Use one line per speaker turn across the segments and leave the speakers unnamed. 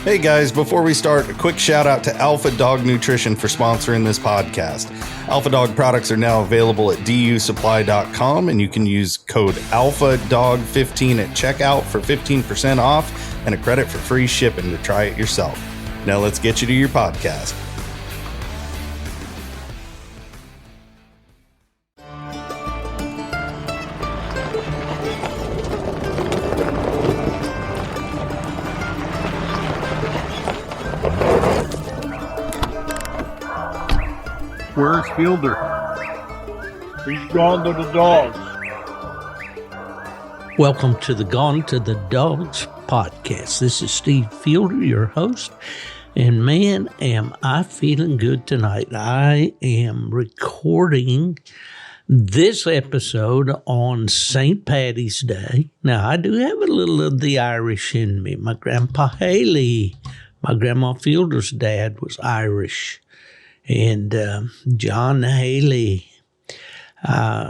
Hey guys, before we start, a quick shout out to Alpha Dog Nutrition for sponsoring this podcast. Alpha Dog products are now available at dusupply.com, and you can use code ALPHADOG15 at checkout for 15% off and a credit for free shipping to try it yourself. Now let's get you to your podcast.
Where's Fielder? He's gone to the dogs.
Welcome to the Gone to the Dogs podcast. This is Steve Fielder, your host, and man, am I feeling good tonight. I am recording this episode on St. Paddy's Day. Now, I do have a little of the Irish in me. My grandpa Haley, my grandma Fielder's dad, was Irish. And John Haley.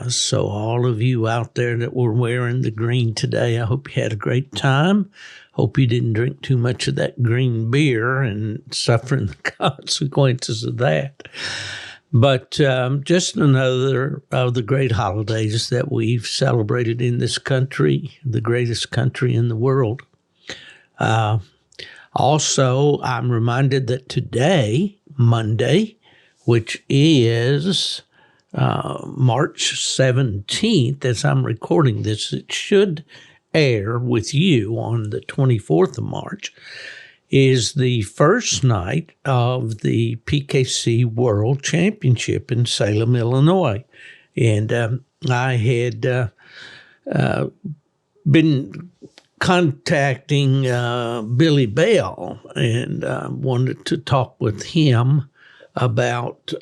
So all of you out there that were wearing the green today, I hope you had a great time. Hope you didn't drink too much of that green beer and suffering the consequences of that. But just another of the great holidays that we've celebrated in this country, the greatest country in the world. Also, I'm reminded that today, Monday, which is March 17th, as I'm recording this, it should air with you on the 24th of March, is the first night of the PKC World Championship in Salem, Illinois. And I had been contacting Billy Bell and wanted to talk with him about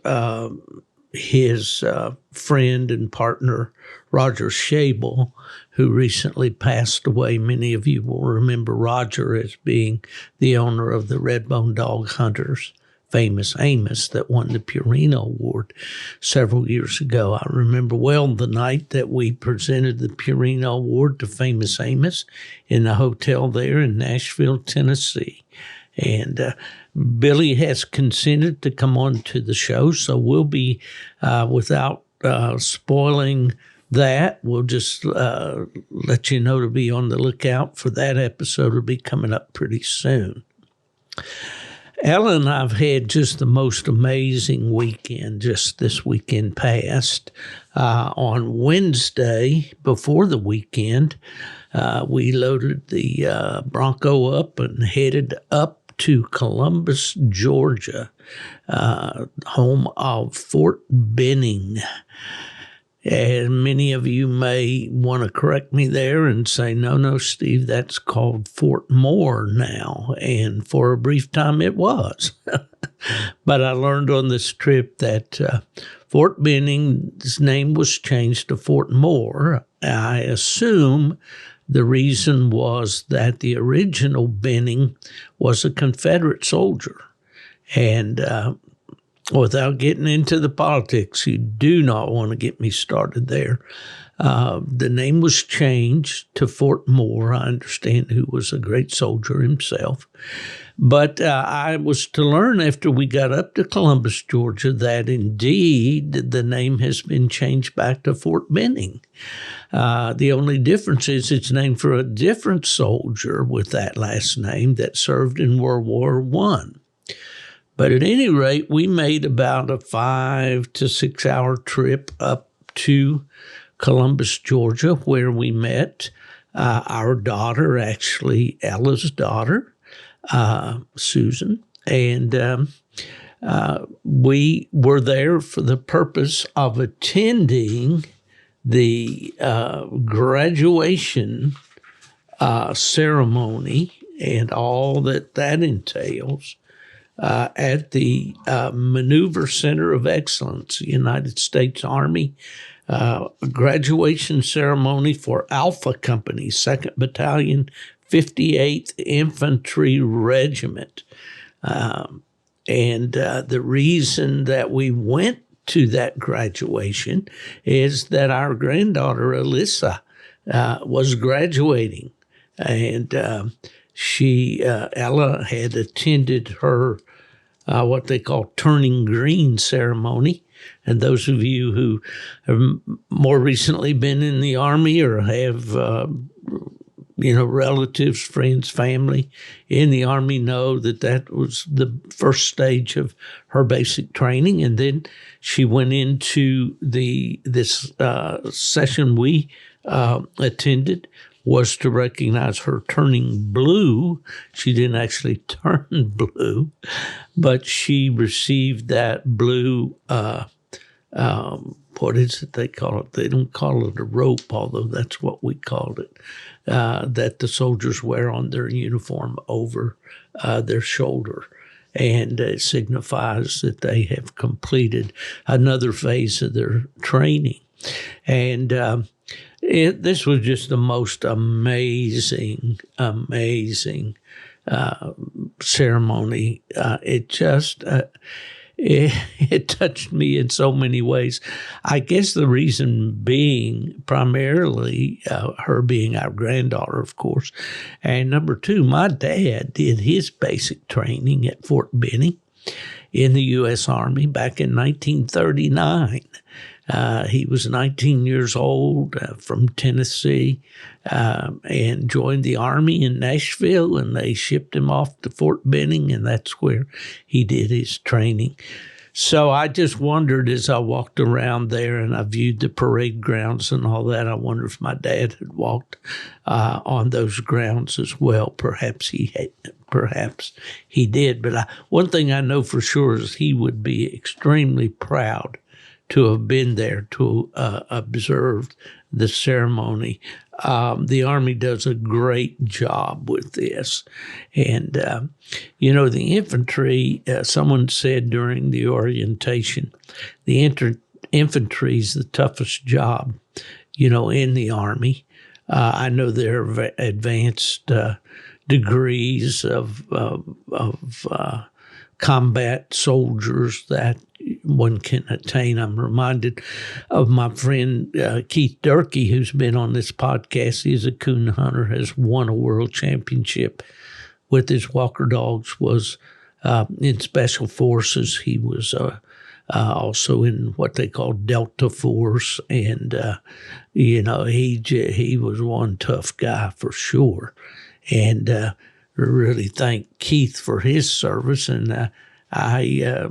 his friend and partner, Roger Schabel, who recently passed away. Many of you will remember Roger as being the owner of the Red-Bone Dog Hunters, famous Amos, that won the Purina Award several years ago. I remember well the night that we presented the Purina Award to famous Amos in the hotel there in Nashville, Tennessee. And Billy has consented to come on to the show, so we'll be, without spoiling that, we'll just let you know to be on the lookout for that episode. It'll be coming up pretty soon. Ellen and I've had just the most amazing weekend, just this weekend past. On Wednesday, before the weekend, we loaded the Bronco up and headed up to Columbus, Georgia, home of Fort Benning. And many of you may want to correct me there and say, no, Steve, that's called Fort Moore now. And for a brief time it was. But I learned on this trip that Fort Benning's name was changed to Fort Moore. I assume the reason was that the original Benning was a Confederate soldier. And without getting into the politics, you do not want to get me started there. The name was changed to Fort Moore, I understand, who was a great soldier himself. But I was to learn after we got up to Columbus, Georgia, that indeed the name has been changed back to Fort Benning. The only difference is it's named for a different soldier with that last name that served in World War I. But at any rate, we made about a 5 to 6 hour trip up to Columbus, Georgia, where we met our daughter, actually Ella's daughter, Susan. And we were there for the purpose of attending the graduation ceremony and all that entails at the Maneuver Center of Excellence, United States Army, graduation ceremony for Alpha Company, 2nd Battalion, 58th Infantry Regiment. And the reason that we went to that graduation is that our granddaughter, Alyssa, was graduating. And Ella had attended her what they call turning green ceremony. And those of you who have more recently been in the Army or have, relatives, friends, family in the Army know that was the first stage of her basic training. And then she went into this session we attended was to recognize her turning blue. She didn't actually turn blue, but she received that blue, what is it they call it? They don't call it a rope, although that's what we called it, that the soldiers wear on their uniform over their shoulder. And it signifies that they have completed another phase of their training. And this was just the most amazing ceremony. It touched me in so many ways. I guess the reason being primarily her being our granddaughter, of course. And number two, my dad did his basic training at Fort Benning in the U.S. Army back in 1939. He was 19 years old from Tennessee and joined the Army in Nashville, and they shipped him off to Fort Benning, and that's where he did his training. So I just wondered as I walked around there and I viewed the parade grounds and all that, I wonder if my dad had walked on those grounds as well. Perhaps he did. But one thing I know for sure is he would be extremely proud to have been there to observe the ceremony. The Army does a great job with this. And, the infantry, someone said during the orientation, the infantry is the toughest job, in the Army. I know there are advanced degrees of combat soldiers that one can attain. I'm reminded of my friend Keith Durkee, who's been on this podcast. He's a coon hunter, has won a world championship with his Walker dogs, was in Special Forces. He was also in what they call Delta Force. And, he was one tough guy for sure. And really thank Keith for his service. And I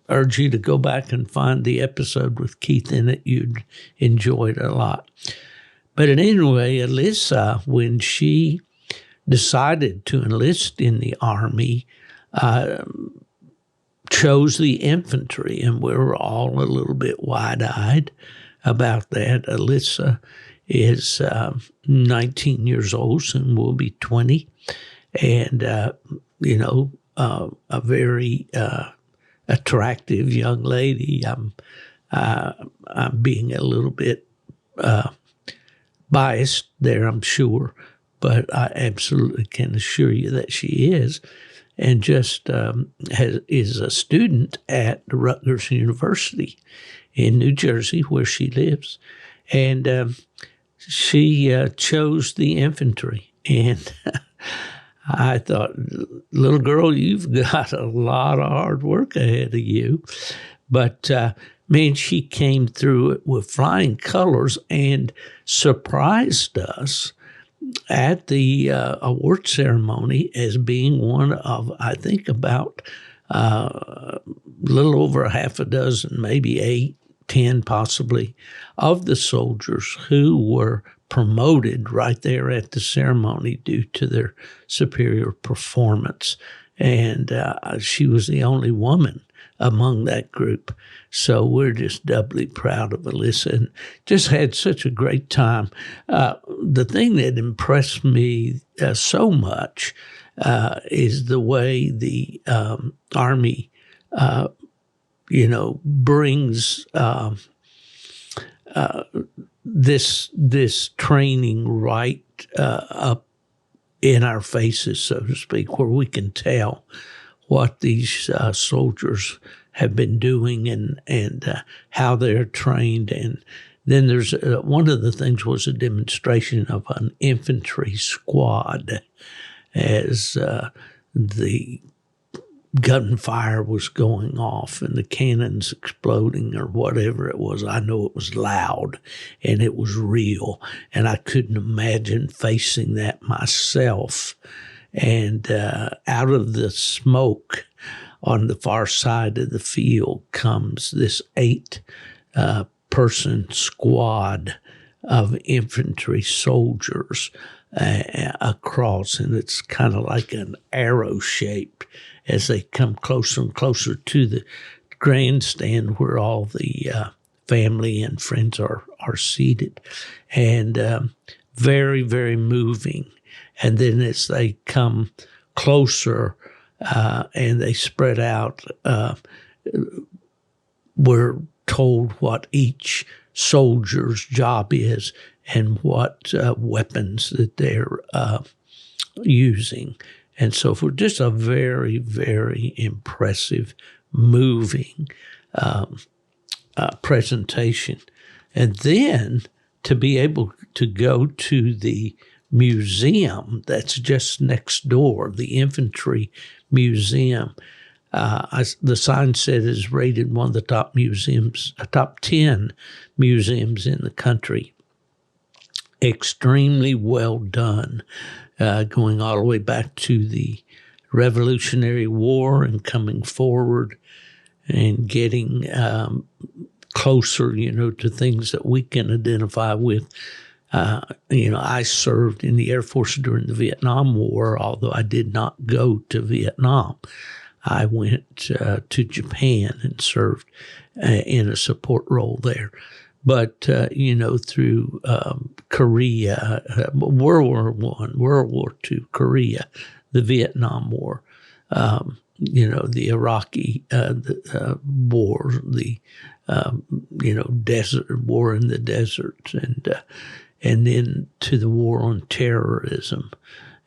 urge you to go back and find the episode with Keith in it. You'd enjoy it a lot. But anyway, Alyssa, when she decided to enlist in the Army, chose the infantry, and we were all a little bit wide-eyed about that. Alyssa is 19 years old, soon will be 20, and, a very attractive young lady. I'm being a little bit biased there, I'm sure, but I absolutely can assure you that she is, and just is a student at Rutgers University in New Jersey, where she lives, and she chose the infantry, and I thought, little girl, you've got a lot of hard work ahead of you. But, man, she came through it with flying colors and surprised us at the award ceremony as being one of, I think, about a little over half a dozen, maybe 8, 10 possibly, of the soldiers who were promoted right there at the ceremony due to their superior performance. And she was the only woman among that group. So we're just doubly proud of Alyssa and just had such a great time. The thing that impressed me so much is the way the Army, brings this training right up in our faces, so to speak, where we can tell what these soldiers have been doing and how they're trained. And then there's one of the things was a demonstration of an infantry squad. as the gunfire was going off and the cannons exploding or whatever it was. I know it was loud and it was real, and I couldn't imagine facing that myself. And out of the smoke on the far side of the field comes this 8-person squad of infantry soldiers across, and it's kind of like an arrow shape as they come closer and closer to the grandstand where all the family and friends are seated, and very, very moving. And then as they come closer and they spread out, we're told what each soldier's job is and what weapons that they're using. And so for just a very, very impressive, moving presentation. And then to be able to go to the museum that's just next door, the Infantry Museum. The sign said is rated one of the top 10 museums in the country. Extremely well done, going all the way back to the Revolutionary War and coming forward and getting closer, to things that we can identify with. I served in the Air Force during the Vietnam War, although I did not go to Vietnam. I went to Japan and served in a support role there. But, through Korea, World War I, World War II, Korea, the Vietnam War, the Iraqi war, the, desert war in the desert, and then to the war on terrorism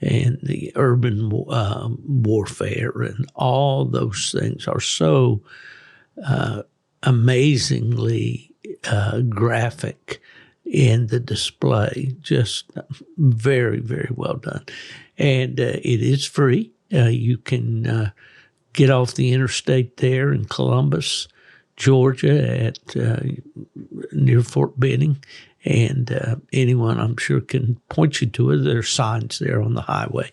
and the urban warfare, and all those things are so amazingly graphic in the display. Just very, very well done. And it is free. You can get off the interstate there in Columbus, Georgia, at near Fort Benning. And anyone, I'm sure, can point you to it. There are signs there on the highway.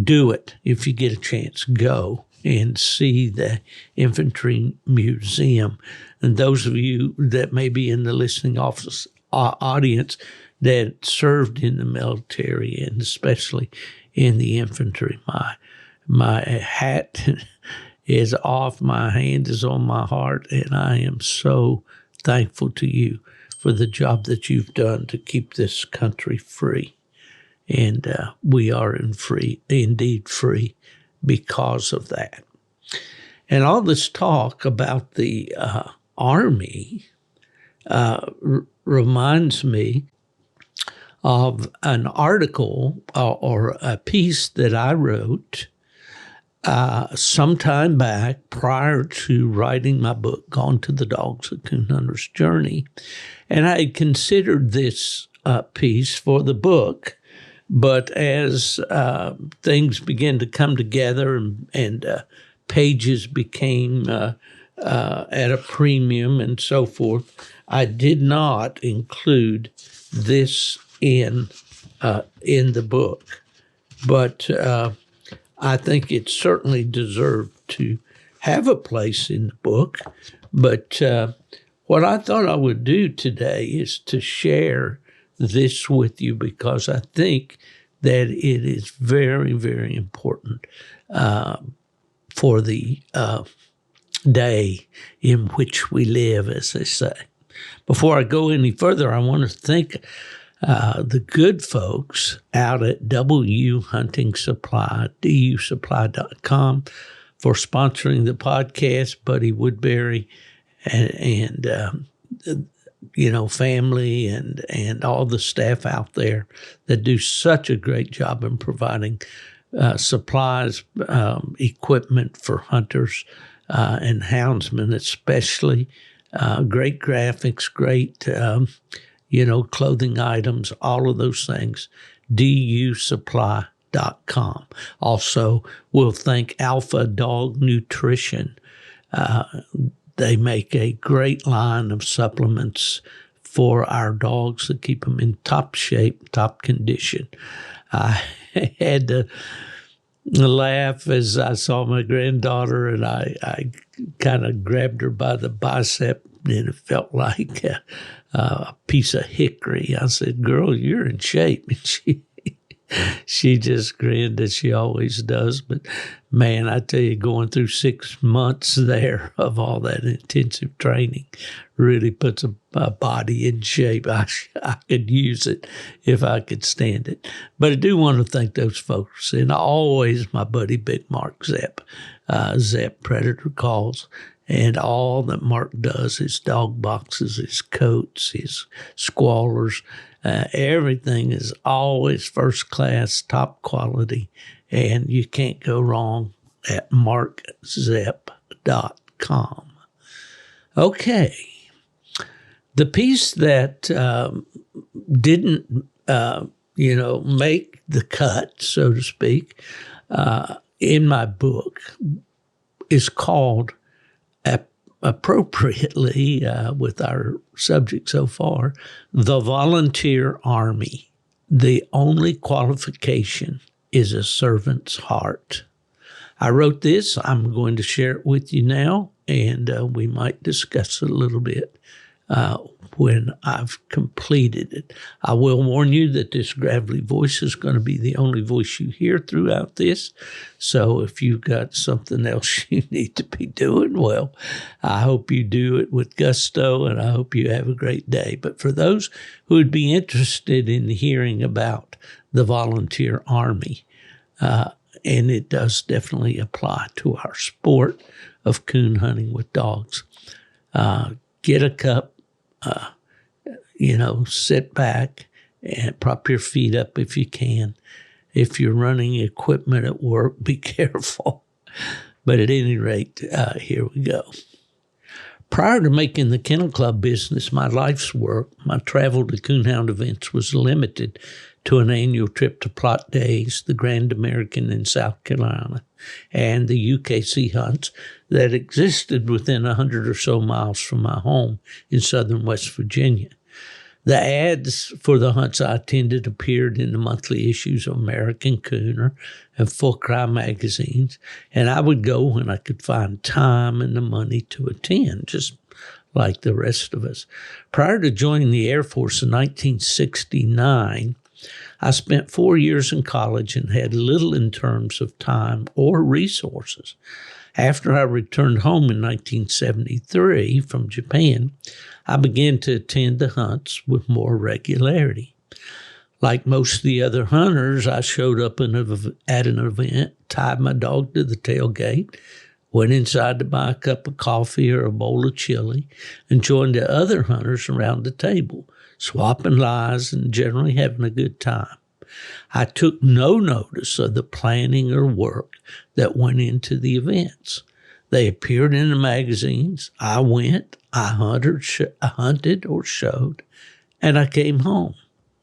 Do it if you get a chance. Go and see the Infantry Museum. And those of you that may be in the listening audience that served in the military and especially in the infantry, my hat is off, my hand is on my heart, and I am so thankful to you for the job that you've done to keep this country free. And we are indeed free because of that. And all this talk about the Army reminds me of an article or a piece that I wrote sometime back prior to writing my book, Gone to the Dogs, A Coon Hunter's Journey. And I had considered this piece for the book, but as things began to come together and pages became at a premium and so forth, I did not include this in the book. But I think it certainly deserved to have a place in the book. But what I thought I would do today is to share this with you, because I think that it is very, very important for the day in which we live, as they say. Before I go any further, I want to thank the good folks out at WU Hunting Supply, dusupply.com, for sponsoring the podcast. Buddy Woodbury and family and all the staff out there that do such a great job in providing supplies, equipment for hunters and houndsmen especially, great graphics, great clothing items, all of those things. dusupply.com. standouts.com. Also, we'll thank Alpha Dog Nutrition. They make a great line of supplements for our dogs that keep them in top shape, top condition. I had to laugh as I saw my granddaughter, and I kind of grabbed her by the bicep, and it felt like a piece of hickory. I said, "Girl, you're in shape." And she just grinned, as she always does. But man, I tell you, going through 6 months there of all that intensive training really puts a body in shape. I could use it if I could stand it. But I do want to thank those folks, and always my buddy Big Mark Zepp, Zepp Predator Calls, and all that Mark does, his dog boxes, his coats, his squallers. Everything is always first class, top quality, and you can't go wrong at markzepp.com. Okay. The piece that didn't, make the cut, so to speak, in my book is called, appropriately, with our subject so far, The Volunteer Army. The only qualification is a servant's heart. I wrote this. I'm going to share it with you now, and we might discuss it a little bit when I've completed it. I will warn you that this gravelly voice is going to be the only voice you hear throughout this. So if you've got something else you need to be doing, well, I hope you do it with gusto, and I hope you have a great day. But for those who would be interested in hearing about the Volunteer Army, and it does definitely apply to our sport of coon hunting with dogs, get a cup, sit back and prop your feet up if you can. If you're running equipment at work, be careful. But at any rate, here we go. Prior to making the Kennel Club business my life's work, my travel to coonhound events was limited to an annual trip to Plot Days, the Grand American in South Carolina, and the UKC hunts that existed within 100 or so miles from my home in southern West Virginia. The ads for the hunts I attended appeared in the monthly issues of American Cooner and Full Cry magazines, and I would go when I could find time and the money to attend, just like the rest of us. Prior to joining the Air Force in 1969, I spent 4 years in college and had little in terms of time or resources. After I returned home in 1973 from Japan, I began to attend the hunts with more regularity. Like most of the other hunters, I showed up at an event, tied my dog to the tailgate, went inside to buy a cup of coffee or a bowl of chili, and joined the other hunters around the table, swapping lies and generally having a good time. I took no notice of the planning or work that went into the events. They appeared in the magazines. I went, I hunted or showed, and I came home.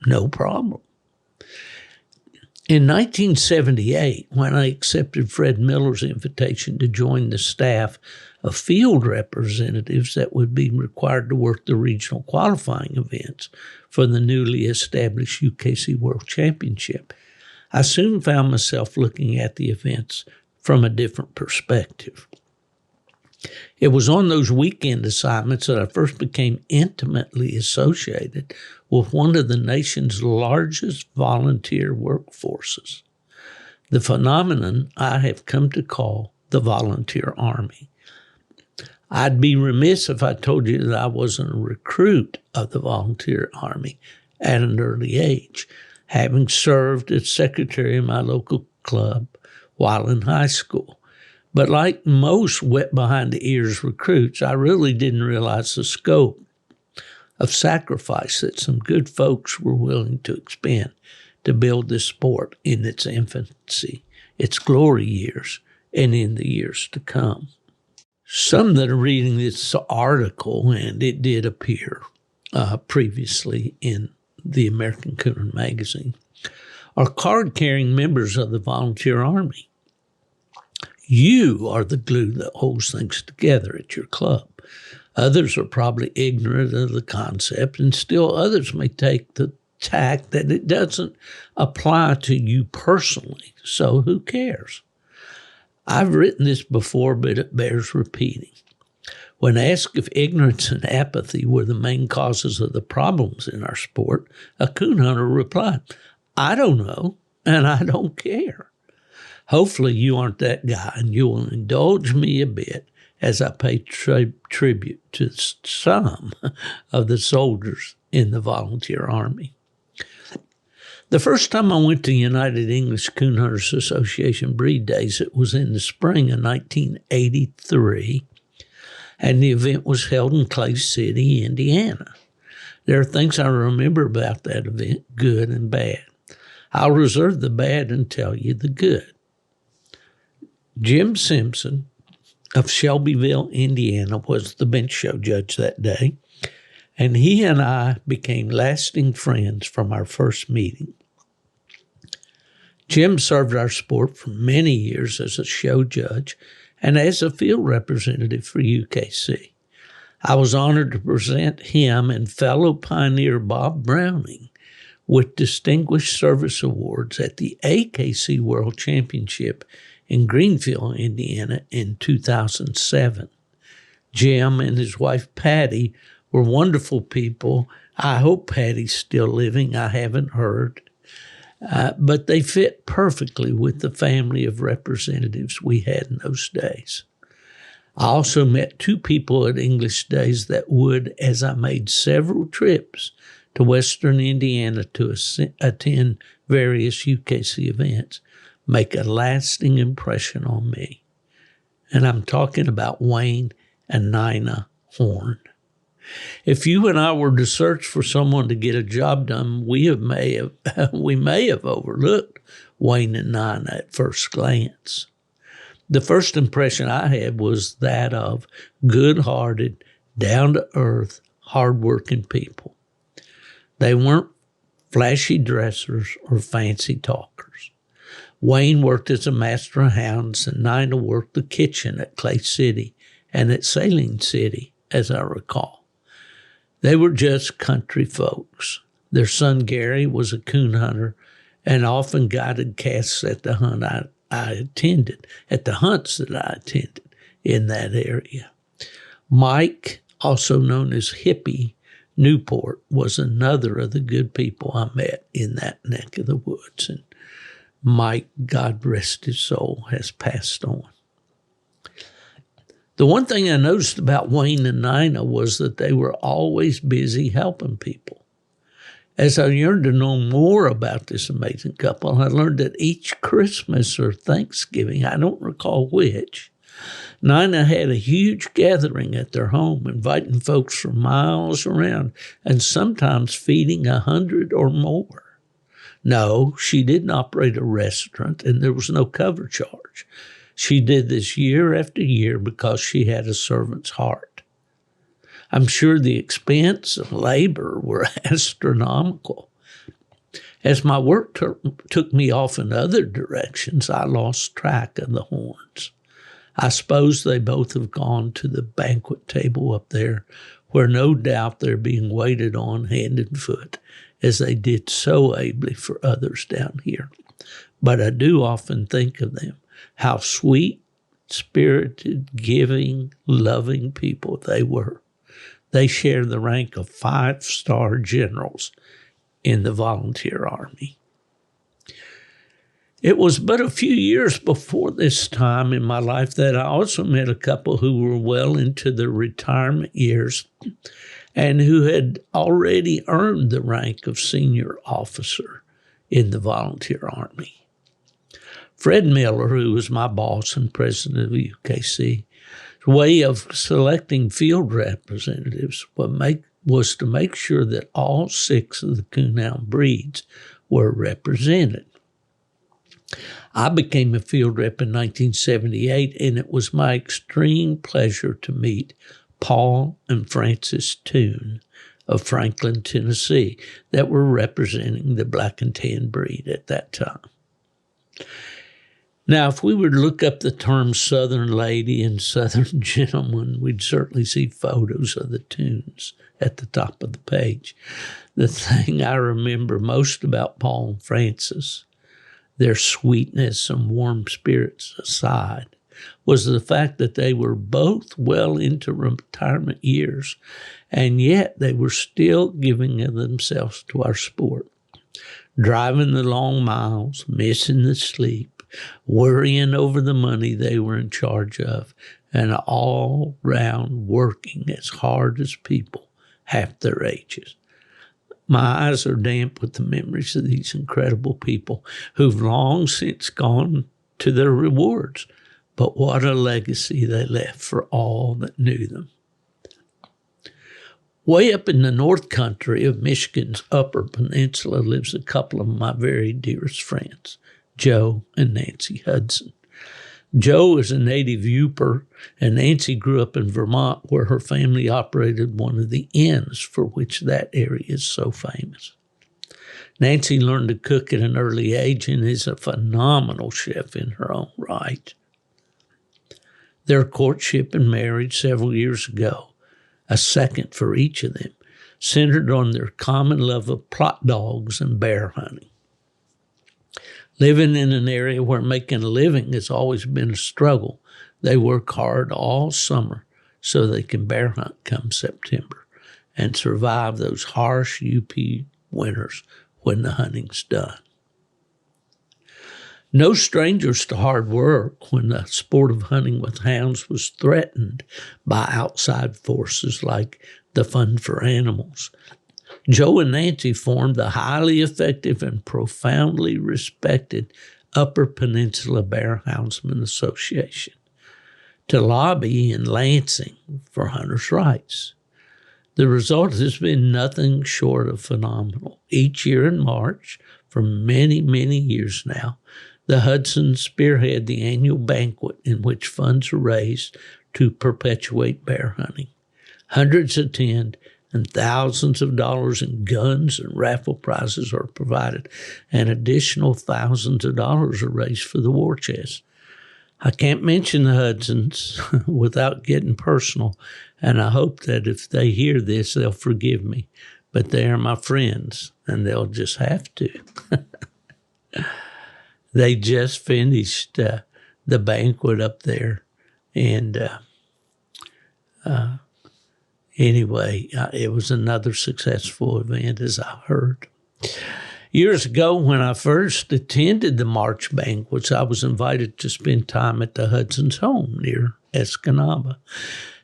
No problem. In 1978, when I accepted Fred Miller's invitation to join the staff of field representatives that would be required to work the regional qualifying events for the newly established UKC World Championship, I soon found myself looking at the events from a different perspective. It was on those weekend assignments that I first became intimately associated with one of the nation's largest volunteer workforces, the phenomenon I have come to call the Volunteer Army. I'd be remiss if I told you that I wasn't a recruit of the Volunteer Army at an early age, having served as secretary of my local club while in high school. But like most wet behind the ears recruits, I really didn't realize the scope of sacrifice that some good folks were willing to expend to build this sport in its infancy, its glory years, and in the years to come. Some that are reading this article, and it did appear previously in the American Cooner magazine, are card-carrying members of the volunteer army. You are the glue that holds things together at your club. Others are probably ignorant of the concept, and still others may take the tack that it doesn't apply to you personally, so who cares? I've written this before, but it bears repeating. When asked if ignorance and apathy were the main causes of the problems in our sport, a coon hunter replied, I don't know, and I don't care. Hopefully you aren't that guy, and you will indulge me a bit as I pay tribute to some of the soldiers in the volunteer army. The first time I went to United English Coon Hunters Association breed days, it was in the spring of 1983, and the event was held in Clay City, Indiana. There are things I remember about that event, good and bad. I'll reserve the bad and tell you the good. Jim Simpson of Shelbyville, Indiana, was the bench show judge that day, and he and I became lasting friends from our first meeting. Jim served our sport for many years as a show judge and as a field representative for UKC. I was honored to present him and fellow pioneer Bob Browning with Distinguished Service Awards at the AKC World Championship in Greenfield, Indiana in 2007. Jim and his wife Patty were wonderful people. I hope Patty's still living. I haven't heard. But they fit perfectly with the family of representatives we had in those days. I also met two people at English Days that would, as I made several trips to Western Indiana to attend various UKC events, make a lasting impression on me. And I'm talking about Wayne and Nina Horn. If you and I were to search for someone to get a job done, we may have overlooked Wayne and Nina at first glance. The first impression I had was that of good-hearted, down-to-earth, hard-working people. They weren't flashy dressers or fancy talkers. Wayne worked as a master of hounds, and Nina worked the kitchen at Clay City and at Saline City, as I recall. They were just country folks. Their son Gary was a coon hunter and often guided casts at the hunts that I attended in that area. Mike, also known as Hippie Newport, was another of the good people I met in that neck of the woods. And Mike, God rest his soul, has passed on. The one thing I noticed about Wayne and Nina was that they were always busy helping people. As I yearned to know more about this amazing couple, I learned that each Christmas or Thanksgiving, I don't recall which, Nina had a huge gathering at their home, inviting folks from miles around and sometimes feeding 100 or more. No, she didn't operate a restaurant, and there was no cover charge. She did this year after year because she had a servant's heart. I'm sure the expense and labor were astronomical. As my work took me off in other directions, I lost track of the Horns. I suppose they both have gone to the banquet table up there, where no doubt they're being waited on hand and foot, as they did so ably for others down here. But I do often think of them, how sweet, spirited, giving, loving people they were. They share the rank of 5-star generals in the volunteer army. It was but a few years before this time in my life that I also met a couple who were well into their retirement years and who had already earned the rank of senior officer in the volunteer army. Fred Miller, who was my boss and president of UKC, way of selecting field representatives was to make sure that all 6 of the coonhound breeds were represented. I became a field rep in 1978, and it was my extreme pleasure to meet Paul and Frances Toon of Franklin, Tennessee, that were representing the black and tan breed at that time. Now, if we were to look up the term Southern lady and Southern gentleman, we'd certainly see photos of the tunes at the top of the page. The thing I remember most about Paul and Francis, their sweetness and warm spirits aside, was the fact that they were both well into retirement years, and yet they were still giving of themselves to our sport, driving the long miles, missing the sleep, worrying over the money they were in charge of, and all round working as hard as people half their ages. My eyes are damp with the memories of these incredible people who've long since gone to their rewards. But what a legacy they left for all that knew them. Way up in the North Country of Michigan's Upper Peninsula lives a couple of my very dearest friends, Joe and Nancy Hudson. Joe is a native Yooper, and Nancy grew up in Vermont, where her family operated one of the inns for which that area is so famous. Nancy learned to cook at an early age and is a phenomenal chef in her own right. Their courtship and marriage several years ago, a second for each of them, centered on their common love of plot dogs and bear hunting. Living in an area where making a living has always been a struggle, they work hard all summer so they can bear hunt come September and survive those harsh UP winters when the hunting's done. No strangers to hard work when the sport of hunting with hounds was threatened by outside forces like the Fund for Animals. Joe and Nancy formed the highly effective and profoundly respected Upper Peninsula Bear Houndsman Association to lobby in Lansing for hunters' rights. The result has been nothing short of phenomenal. Each year in March, for many, many years now, the Hudsons spearhead the annual banquet in which funds are raised to perpetuate bear hunting. Hundreds attend, and thousands of dollars in guns and raffle prizes are provided, and additional thousands of dollars are raised for the war chest. I can't mention the Hudsons without getting personal, and I hope that if they hear this, they'll forgive me. But they are my friends, and they'll just have to. They just finished the banquet up there, and anyway, it was another successful event, as I heard. Years ago, when I first attended the March banquets, I was invited to spend time at the Hudson's home near Escanaba.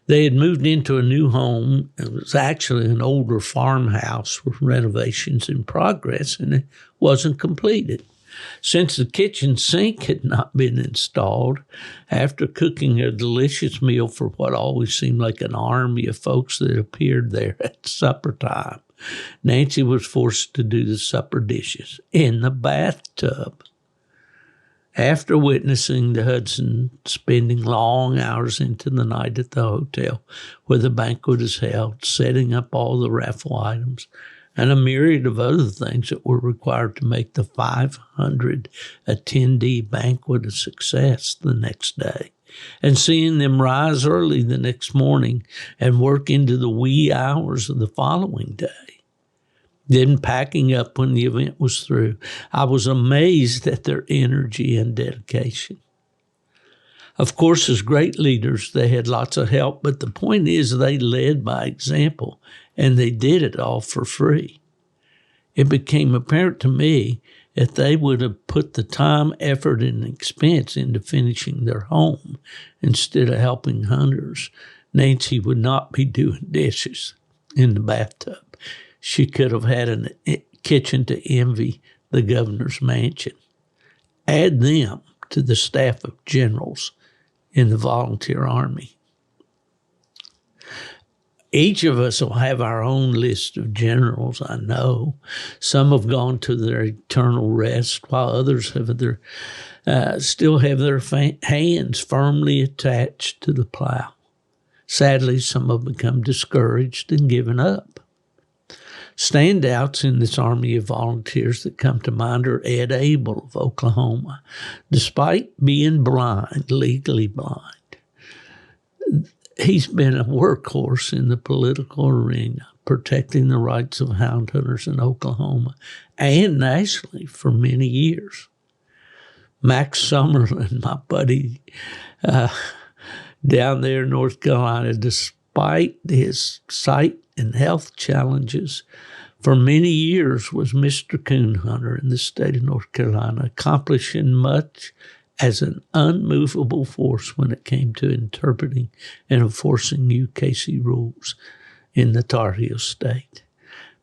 They had moved into a new home. It was actually an older farmhouse with renovations in progress, and it wasn't completed. Since the kitchen sink had not been installed, after cooking a delicious meal for what always seemed like an army of folks that appeared there at supper time, Nancy was forced to do the supper dishes in the bathtub. After witnessing the Hudson spending long hours into the night at the hotel where the banquet is held, setting up all the raffle items, and a myriad of other things that were required to make the 500 attendee banquet a success the next day, and seeing them rise early the next morning and work into the wee hours of the following day, then packing up when the event was through, I was amazed at their energy and dedication. Of course, as great leaders, they had lots of help, but the point is they led by example, and they did it all for free. It became apparent to me that they would have put the time, effort, and expense into finishing their home instead of helping hunters. Nancy would not be doing dishes in the bathtub. She could have had a kitchen to envy the governor's mansion. Add them to the staff of generals in the volunteer army. Each of us will have our own list of generals, I know. Some have gone to their eternal rest, while others have still have their hands firmly attached to the plow. Sadly, some have become discouraged and given up. Standouts in this army of volunteers that come to mind are Ed Abel of Oklahoma. Despite being blind, legally blind, he's been a workhorse in the political arena, protecting the rights of hound hunters in Oklahoma and nationally for many years. Max Summerlin, my buddy down there in North Carolina, despite his sight and health challenges, for many years was Mr. Coon Hunter in the state of North Carolina, accomplishing much as an unmovable force when it came to interpreting and enforcing UKC rules in the Tar Heel State.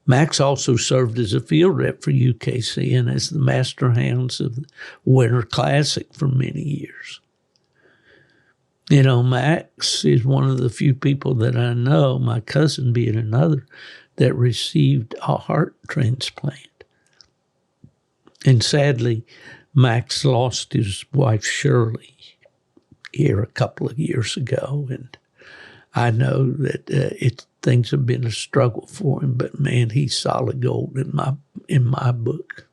Max also served as a field rep for UKC and as the master hounds of the Winter Classic for many years. You know, Max is one of the few people that I know, my cousin being another, that received a heart transplant. And sadly, Max lost his wife Shirley here a couple of years ago, and I know that things have been a struggle for him, but man, he's solid gold in my book.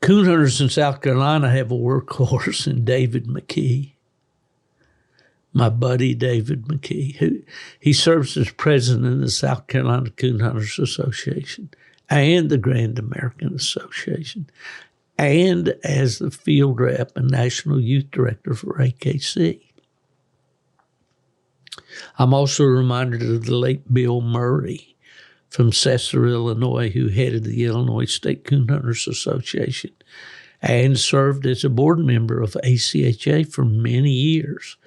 Coon hunters in South Carolina have a workhorse in David McKee, my buddy David McKee, he serves as president of the South Carolina Coon Hunters Association and the Grand American Association, and as the field rep and national youth director for AKC. I'm also reminded of the late Bill Murray from Cesar, Illinois, who headed the Illinois State Coon Hunters Association and served as a board member of ACHA for many years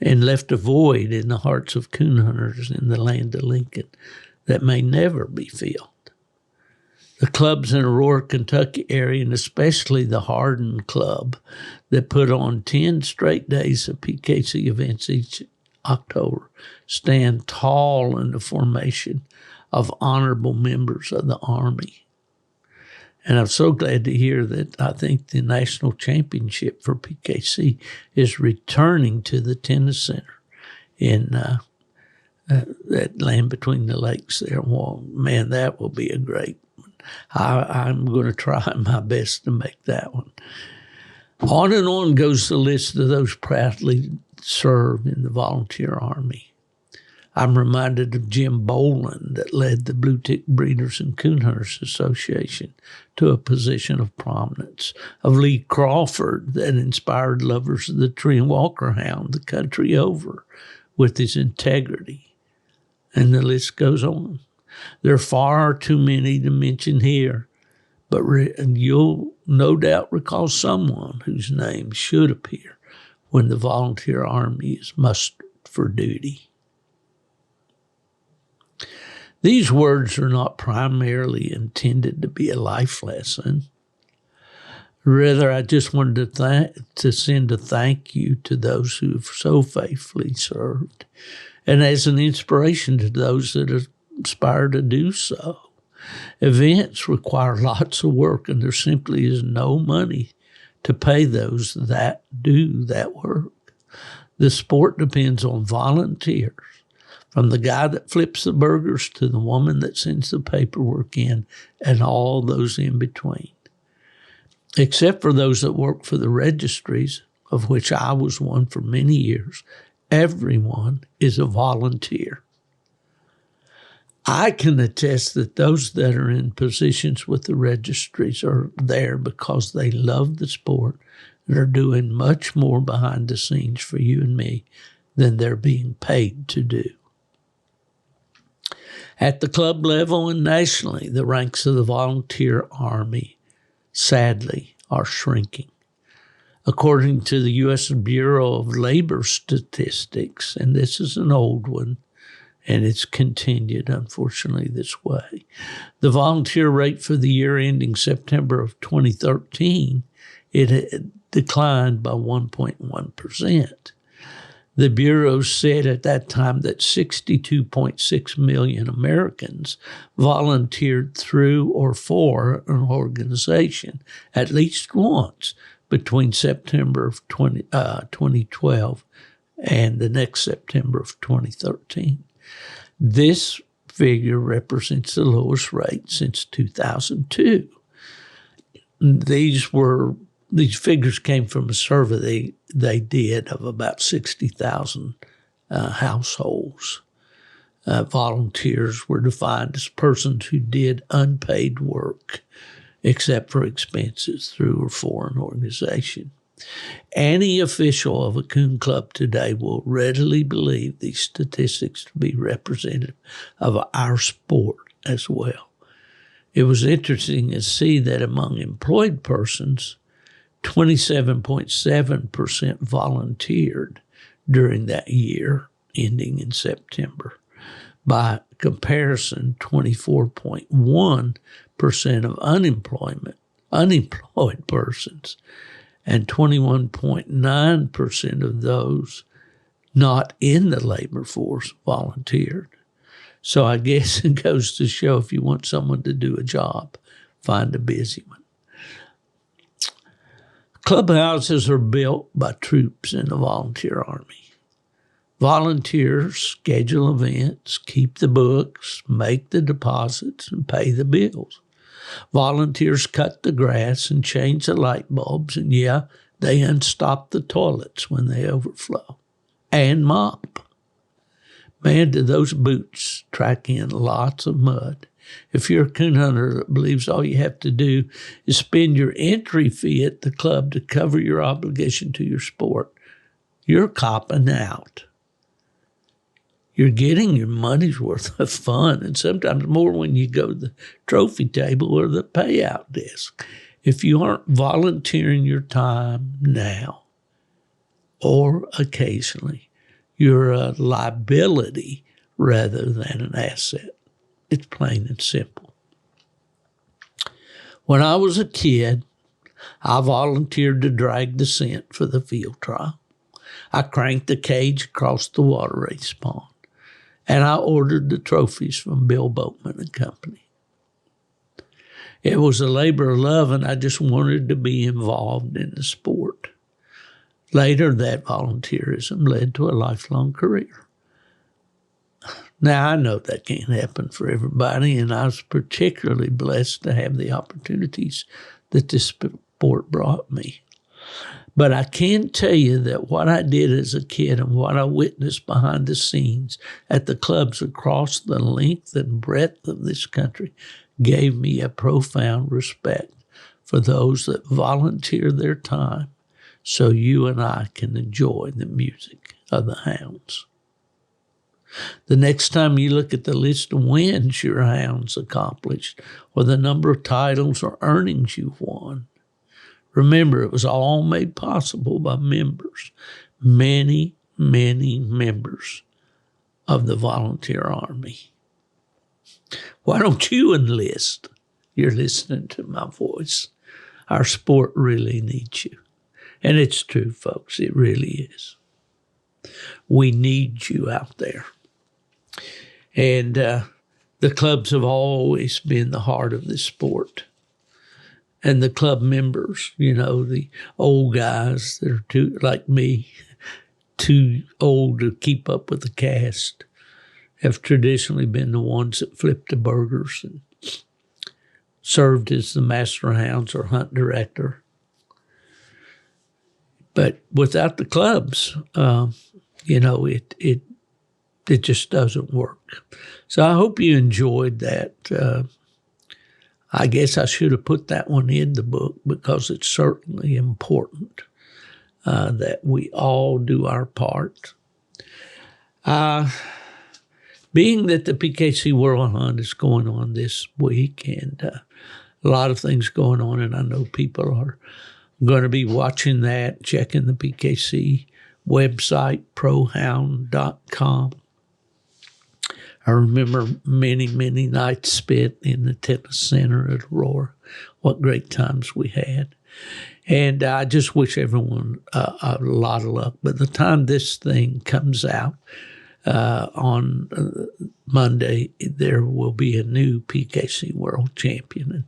and left a void in the hearts of coon hunters in the land of Lincoln that may never be filled. The clubs in Aurora, Kentucky area, and especially the Hardin Club that put on 10 straight days of PKC events each October, stand tall in the formation of honorable members of the Army. And I'm so glad to hear that I think the national championship for PKC is returning to the tennis center in that land between the lakes there. Well, man, that will be a great one. I'm going to try my best to make that one. On and on goes the list of those proudly serve in the volunteer army. I'm reminded of Jim Boland that led the Blue Tick Breeders and Coon Hunters Association to a position of prominence, of Lee Crawford that inspired lovers of the tree and walker hound the country over with his integrity, and the list goes on. There are far too many to mention here, but you'll no doubt recall someone whose name should appear when the volunteer army is mustered for duty. These words are not primarily intended to be a life lesson. Rather, I just wanted to send a thank you to those who have so faithfully served, and as an inspiration to those that aspire to do so. Events require lots of work, and there simply is no money to pay those that do that work. The sport depends on volunteers, from the guy that flips the burgers to the woman that sends the paperwork in and all those in between. Except for those that work for the registries, of which I was one for many years, everyone is a volunteer. I can attest that those that are in positions with the registries are there because they love the sport and are doing much more behind the scenes for you and me than they're being paid to do. At the club level and nationally, the ranks of the volunteer army, sadly, are shrinking. According to the U.S. Bureau of Labor Statistics, and this is an old one, and it's continued, unfortunately, this way, the volunteer rate for the year ending September of 2013, it had declined by 1.1%. The Bureau said at that time that 62.6 million Americans volunteered through or for an organization at least once between September of 2012 and the next September of 2013. This figure represents the lowest rate since 2002. These figures came from a survey they did of about 60,000 households. Volunteers were defined as persons who did unpaid work, except for expenses through or for an organization. Any official of a coon club today will readily believe these statistics to be representative of our sport as well. It was interesting to see that among employed persons, 27.7% volunteered during that year, ending in September. By comparison, 24.1% of unemployed persons, and 21.9% of those not in the labor force volunteered. So I guess it goes to show if you want someone to do a job, find a busy one. Clubhouses are built by troops in the volunteer army. Volunteers schedule events, keep the books, make the deposits, and pay the bills. Volunteers cut the grass and change the light bulbs, and they unstop the toilets when they overflow, and mop. Man, do those boots track in lots of mud. If you're a coon hunter that believes all you have to do is spend your entry fee at the club to cover your obligation to your sport, you're copping out. You're getting your money's worth of fun, and sometimes more when you go to the trophy table or the payout desk. If you aren't volunteering your time now or occasionally, you're a liability rather than an asset. It's plain and simple. When I was a kid, I volunteered to drag the scent for the field trial. I cranked the cage across the water race pond, and I ordered the trophies from Bill Boatman and Company. It was a labor of love, and I just wanted to be involved in the sport. Later, that volunteerism led to a lifelong career. Now, I know that can't happen for everybody, and I was particularly blessed to have the opportunities that this sport brought me. But I can tell you that what I did as a kid and what I witnessed behind the scenes at the clubs across the length and breadth of this country gave me a profound respect for those that volunteer their time so you and I can enjoy the music of the hounds. The next time you look at the list of wins your hounds accomplished or the number of titles or earnings you've won, remember it was all made possible by members, many, many members of the volunteer army. Why don't you enlist? You're listening to my voice. Our sport really needs you. And it's true, folks. It really is. We need you out there. And the clubs have always been the heart of this sport. And the club members, the old guys that are like me, too old to keep up with the cast, have traditionally been the ones that flipped the burgers and served as the master hounds or hunt director. But without the clubs, it just doesn't work. So I hope you enjoyed that. I guess I should have put that one in the book because it's certainly important that we all do our part. Being that the PKC World Hunt is going on this week and a lot of things going on, and I know people are going to be watching that, checking the PKC website, prohound.com. I remember many, many nights spent in the tennis center at Aurora. What great times we had. And I just wish everyone a lot of luck. By the time this thing comes out on Monday, there will be a new PKC World Champion. And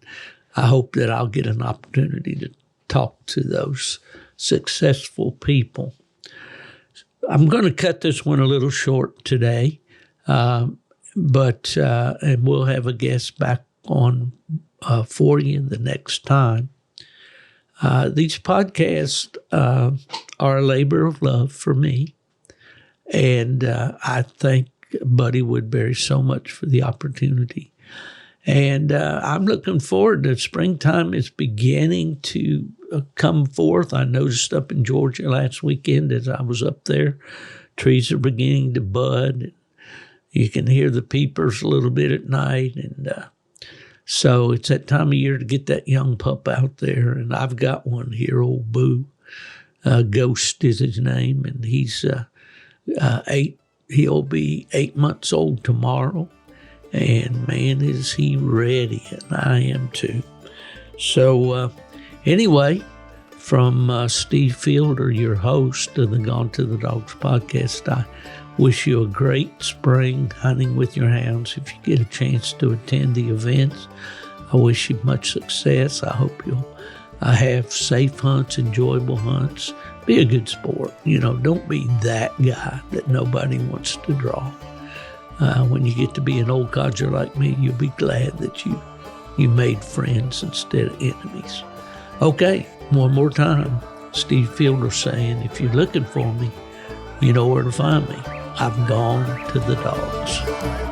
I hope that I'll get an opportunity to talk to those successful people. I'm going to cut this one a little short today. But and we'll have a guest back on for you the next time. These podcasts are a labor of love for me, and I thank Buddy Woodbury so much for the opportunity. And I'm looking forward to springtime. Is beginning to come forth. I noticed up in Georgia last weekend as I was up there, trees are beginning to bud. You can hear the peepers a little bit at night, and so it's that time of year to get that young pup out there. And I've got one here, old Boo. Ghost is his name, and he's 8. He'll be 8 months old tomorrow. And man, is he ready, and I am too. So anyway, from Steve Fielder, your host of the Gone to the Dogs podcast, I wish you a great spring hunting with your hounds. If you get a chance to attend the events, I wish you much success. I hope you'll have safe hunts, enjoyable hunts. Be a good sport. Don't be that guy that nobody wants to draw. When you get to be an old codger like me, you'll be glad that you made friends instead of enemies. Okay, one more time. Steve Fielder saying, if you're looking for me, you know where to find me. I've gone to the dogs.